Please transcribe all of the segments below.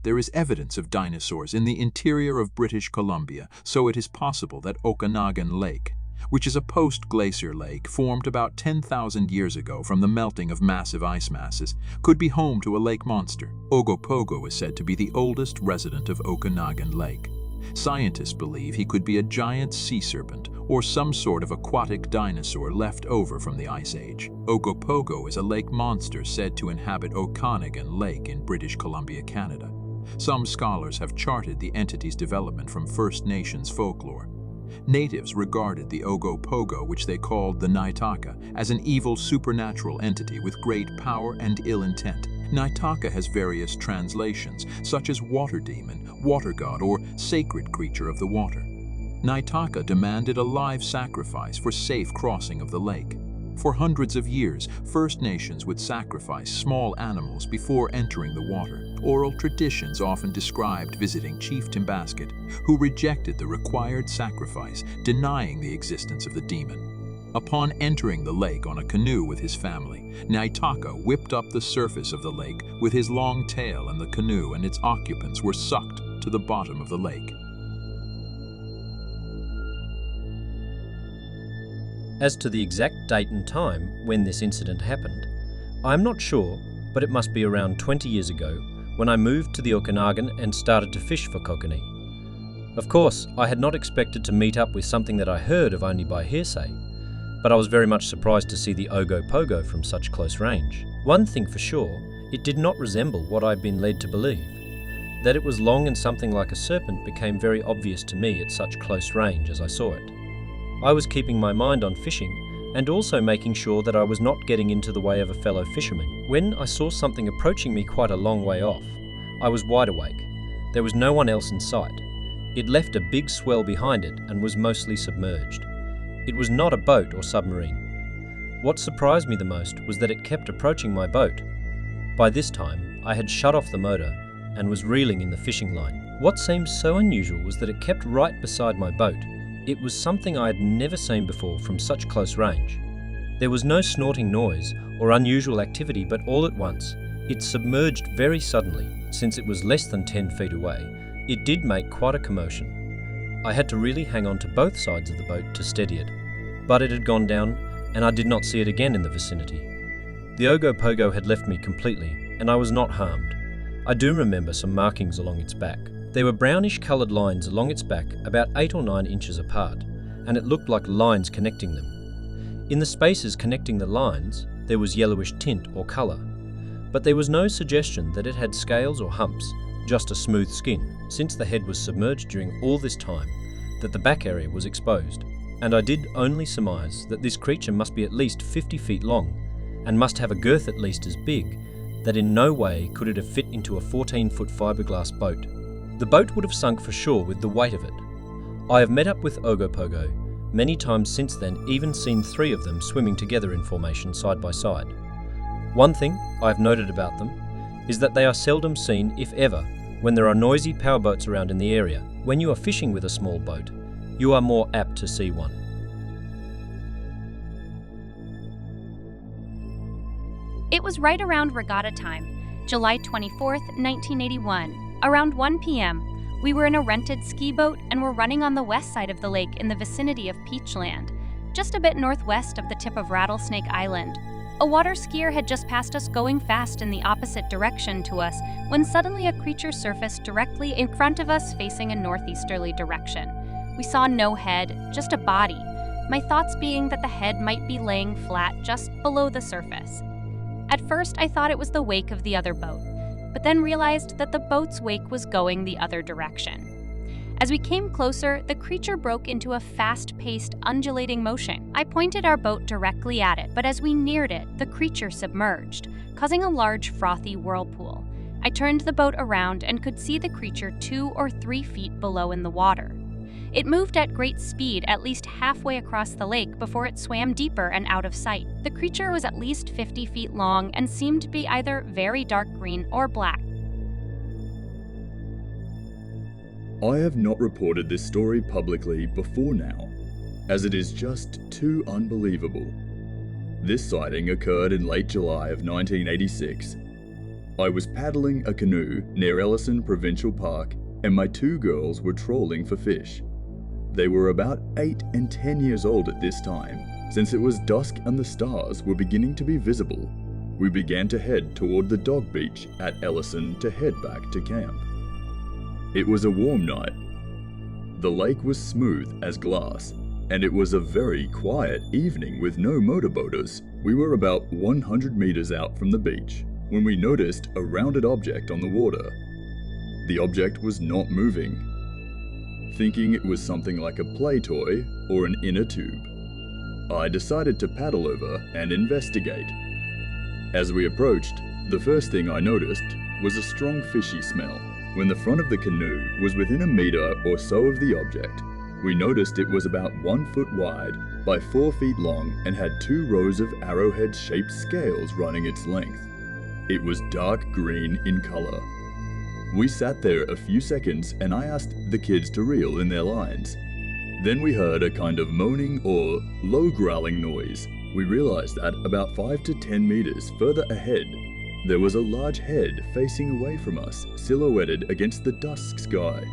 there is evidence of dinosaurs in the interior of British Columbia, so it is possible that Okanagan Lake, which is a post-glacier lake formed about 10,000 years ago from the melting of massive ice masses, could be home to a lake monster. Ogopogo is said to be the oldest resident of Okanagan Lake. Scientists believe he could be a giant sea serpent or some sort of aquatic dinosaur left over from the Ice Age. Ogopogo is a lake monster said to inhabit Okanagan Lake in British Columbia, Canada. Some scholars have charted the entity's development from First Nations folklore. Natives regarded the Ogopogo, which they called the Naitaka, as an evil supernatural entity with great power and ill intent. Naitaka has various translations, such as water demon, water god, or sacred creature of the water. Naitaka demanded a live sacrifice for safe crossing of the lake. For hundreds of years, First Nations would sacrifice small animals before entering the water. Oral traditions often described visiting Chief Timbasket, who rejected the required sacrifice, denying the existence of the demon. Upon entering the lake on a canoe with his family, Naitaka whipped up the surface of the lake with his long tail, and the canoe and its occupants were sucked to the bottom of the lake. As to the exact date and time when this incident happened, I am not sure, but it must be around 20 years ago when I moved to the Okanagan and started to fish for kokanee. Of course, I had not expected to meet up with something that I heard of only by hearsay, but I was very much surprised to see the Ogopogo from such close range. One thing for sure, it did not resemble what I'd been led to believe. That it was long and something like a serpent became very obvious to me at such close range as I saw it. I was keeping my mind on fishing and also making sure that I was not getting into the way of a fellow fisherman. When I saw something approaching me quite a long way off, I was wide awake. There was no one else in sight. It left a big swell behind it and was mostly submerged. It was not a boat or submarine. What surprised me the most was that it kept approaching my boat. By this time, I had shut off the motor and was reeling in the fishing line. What seemed so unusual was that it kept right beside my boat. It was something I had never seen before from such close range. There was no snorting noise or unusual activity, but all at once, it submerged very suddenly. Since it was less than 10 feet away, it did make quite a commotion. I had to really hang on to both sides of the boat to steady it, but it had gone down and I did not see it again in the vicinity. The Ogopogo had left me completely and I was not harmed. I do remember some markings along its back. There were brownish coloured lines along its back about 8 or 9 inches apart, and it looked like lines connecting them. In the spaces connecting the lines, there was yellowish tint or colour, but there was no suggestion that it had scales or humps, just a smooth skin, since the head was submerged during all this time, that the back area was exposed. And I did only surmise that this creature must be at least 50 feet long, and must have a girth at least as big, that in no way could it have fit into a 14-foot fiberglass boat. The boat would have sunk for sure with the weight of it. I have met up with Ogopogo many times since then, even seen 3 of them swimming together in formation side by side. One thing I have noted about them is that they are seldom seen, if ever, when there are noisy powerboats around in the area. When you are fishing with a small boat, you are more apt to see one. It was right around regatta time, July 24th, 1981. Around 1 p.m., we were in a rented ski boat and were running on the west side of the lake in the vicinity of Peachland, just a bit northwest of the tip of Rattlesnake Island. A water skier had just passed us going fast in the opposite direction to us when suddenly a creature surfaced directly in front of us facing a northeasterly direction. We saw no head, just a body, my thoughts being that the head might be laying flat just below the surface. At first, I thought it was the wake of the other boat, but then realized that the boat's wake was going the other direction. As we came closer, the creature broke into a fast-paced, undulating motion. I pointed our boat directly at it, but as we neared it, the creature submerged, causing a large, frothy whirlpool. I turned the boat around and could see the creature 2 or 3 feet below in the water. It moved at great speed, at least halfway across the lake before it swam deeper and out of sight. The creature was at least 50 feet long and seemed to be either very dark green or black. I have not reported this story publicly before now, as it is just too unbelievable. This sighting occurred in late July of 1986. I was paddling a canoe near Ellison Provincial Park, and my 2 girls were trawling for fish. They were about 8 and 10 years old at this time. Since it was dusk and the stars were beginning to be visible, we began to head toward the dog beach at Ellison to head back to camp. It was a warm night. The lake was smooth as glass, and it was a very quiet evening with no motorboaters. We were about 100 meters out from the beach when we noticed a rounded object on the water. The object was not moving. Thinking it was something like a play toy or an inner tube, I decided to paddle over and investigate. As we approached, the first thing I noticed was a strong fishy smell. When the front of the canoe was within a meter or so of the object, we noticed it was about 1 foot wide by 4 feet long and had 2 rows of arrowhead-shaped scales running its length. It was dark green in color. We sat there a few seconds and I asked the kids to reel in their lines. Then we heard a kind of moaning or low growling noise. We realized that about 5 to 10 meters further ahead, there was a large head facing away from us, silhouetted against the dusk sky.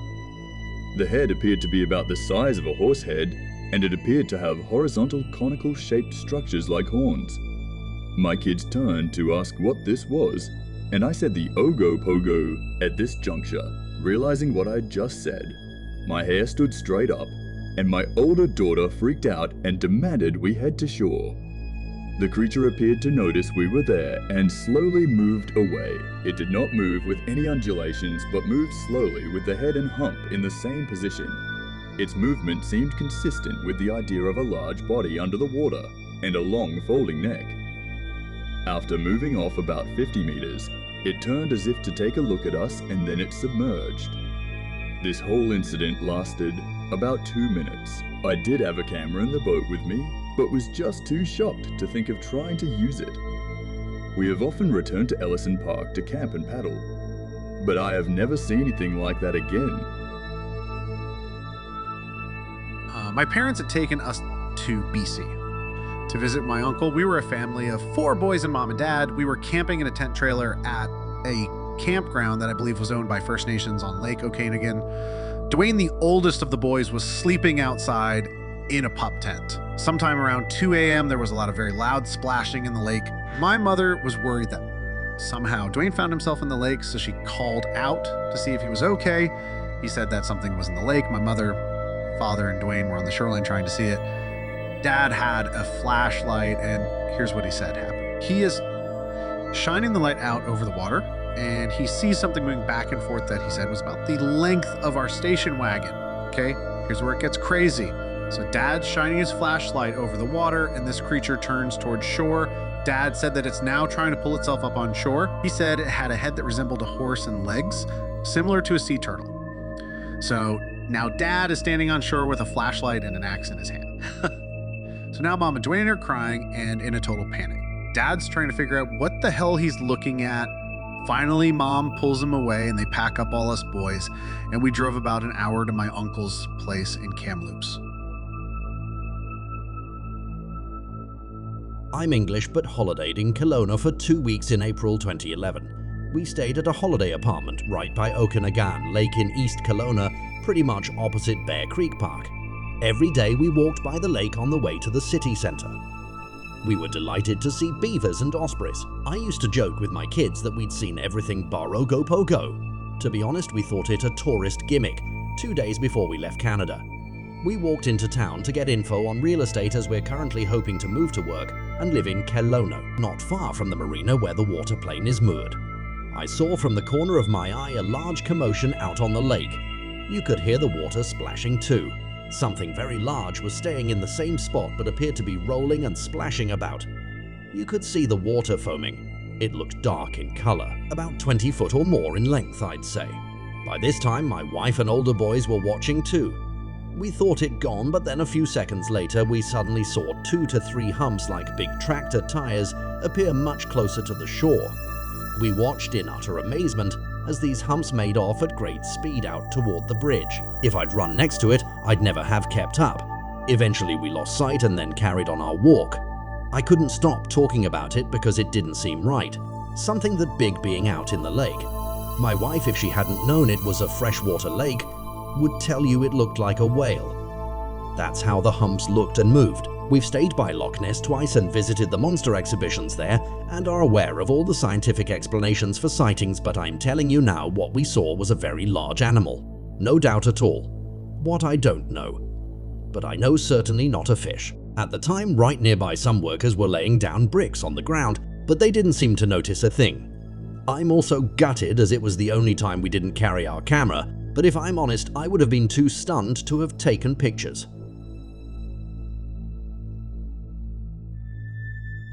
The head appeared to be about the size of a horse head, and it appeared to have horizontal conical-shaped structures like horns. My kids turned to ask what this was, and I said the Ogopogo at this juncture, realizing what I'd just said. My hair stood straight up, and my older daughter freaked out and demanded we head to shore. The creature appeared to notice we were there and slowly moved away. It did not move with any undulations, but moved slowly with the head and hump in the same position. Its movement seemed consistent with the idea of a large body under the water and a long folding neck. After moving off about 50 meters, it turned as if to take a look at us and then it submerged. This whole incident lasted about 2 minutes. I did have a camera in the boat with me, but was just too shocked to think of trying to use it. We have often returned to Ellison Park to camp and paddle, but I have never seen anything like that again. My parents had taken us to BC to visit my uncle. We were a family of 4 boys and mom and dad. We were camping in a tent trailer at a campground that I believe was owned by First Nations on Lake Okanagan. Dwayne, the oldest of the boys, was sleeping outside in a pup tent. Sometime around 2 a.m., there was a lot of very loud splashing in the lake. My mother was worried that somehow Dwayne found himself in the lake, so she called out to see if he was okay. He said that something was in the lake. My mother, father, and Dwayne were on the shoreline trying to see it. Dad had a flashlight, and here's what he said happened. He is shining the light out over the water, and he sees something moving back and forth that he said was about the length of our station wagon. Okay, here's where it gets crazy. So Dad's shining his flashlight over the water, and this creature turns towards shore. Dad said that it's now trying to pull itself up on shore. He said it had a head that resembled a horse and legs, similar to a sea turtle. So now Dad is standing on shore with a flashlight and an axe in his hand. So now Mom and Dwayne are crying and in a total panic. Dad's trying to figure out what the hell he's looking at. Finally, Mom pulls him away and they pack up all us boys, and we drove about an hour to my uncle's place in Kamloops. I'm English but holidayed in Kelowna for 2 weeks in April 2011. We stayed at a holiday apartment right by Okanagan Lake in East Kelowna, pretty much opposite Bear Creek Park. Every day we walked by the lake on the way to the city centre. We were delighted to see beavers and ospreys. I used to joke with my kids that we'd seen everything bar Ogopogo. To be honest, we thought it a tourist gimmick, 2 days before we left Canada. We walked into town to get info on real estate as we're currently hoping to move to work and live in Kelowna, not far from the marina where the water plane is moored. I saw from the corner of my eye a large commotion out on the lake. You could hear the water splashing too. Something very large was staying in the same spot but appeared to be rolling and splashing about. You could see the water foaming. It looked dark in color, about 20 foot or more in length, I'd say. By this time, my wife and older boys were watching too. We thought it gone, but then a few seconds later, we suddenly saw 2 to 3 humps like big tractor tires appear much closer to the shore. We watched in utter amazement as these humps made off at great speed out toward the bridge. If I'd run next to it, I'd never have kept up. Eventually we lost sight and then carried on our walk. I couldn't stop talking about it because it didn't seem right. something that big being out in the lake. My wife, if she hadn't known it was a freshwater lake, would tell you it looked like a whale. That's how the humps looked and moved. We've stayed by Loch Ness twice and visited the monster exhibitions there and are aware of all the scientific explanations for sightings, but I'm telling you now what we saw was a very large animal. No doubt at all. What I don't know. But I know certainly not a fish. At the time, right nearby, some workers were laying down bricks on the ground, but they didn't seem to notice a thing. I'm also gutted as it was the only time we didn't carry our camera, but if I'm honest, I would have been too stunned to have taken pictures.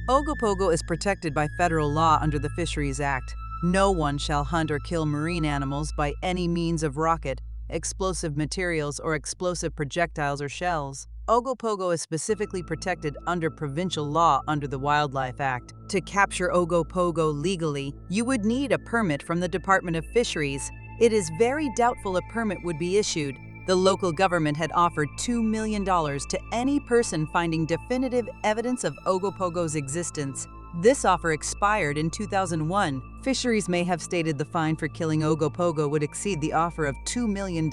Ogopogo is protected by federal law under the Fisheries Act. No one shall hunt or kill marine animals by any means of rocket, explosive materials, or explosive projectiles or shells. Ogopogo is specifically protected under provincial law under the Wildlife Act. To capture Ogopogo legally, you would need a permit from the Department of Fisheries. It is very doubtful a permit would be issued. The local government had offered $2 million to any person finding definitive evidence of Ogopogo's existence. This offer expired in 2001. Fisheries may have stated the fine for killing Ogopogo would exceed the offer of $2 million.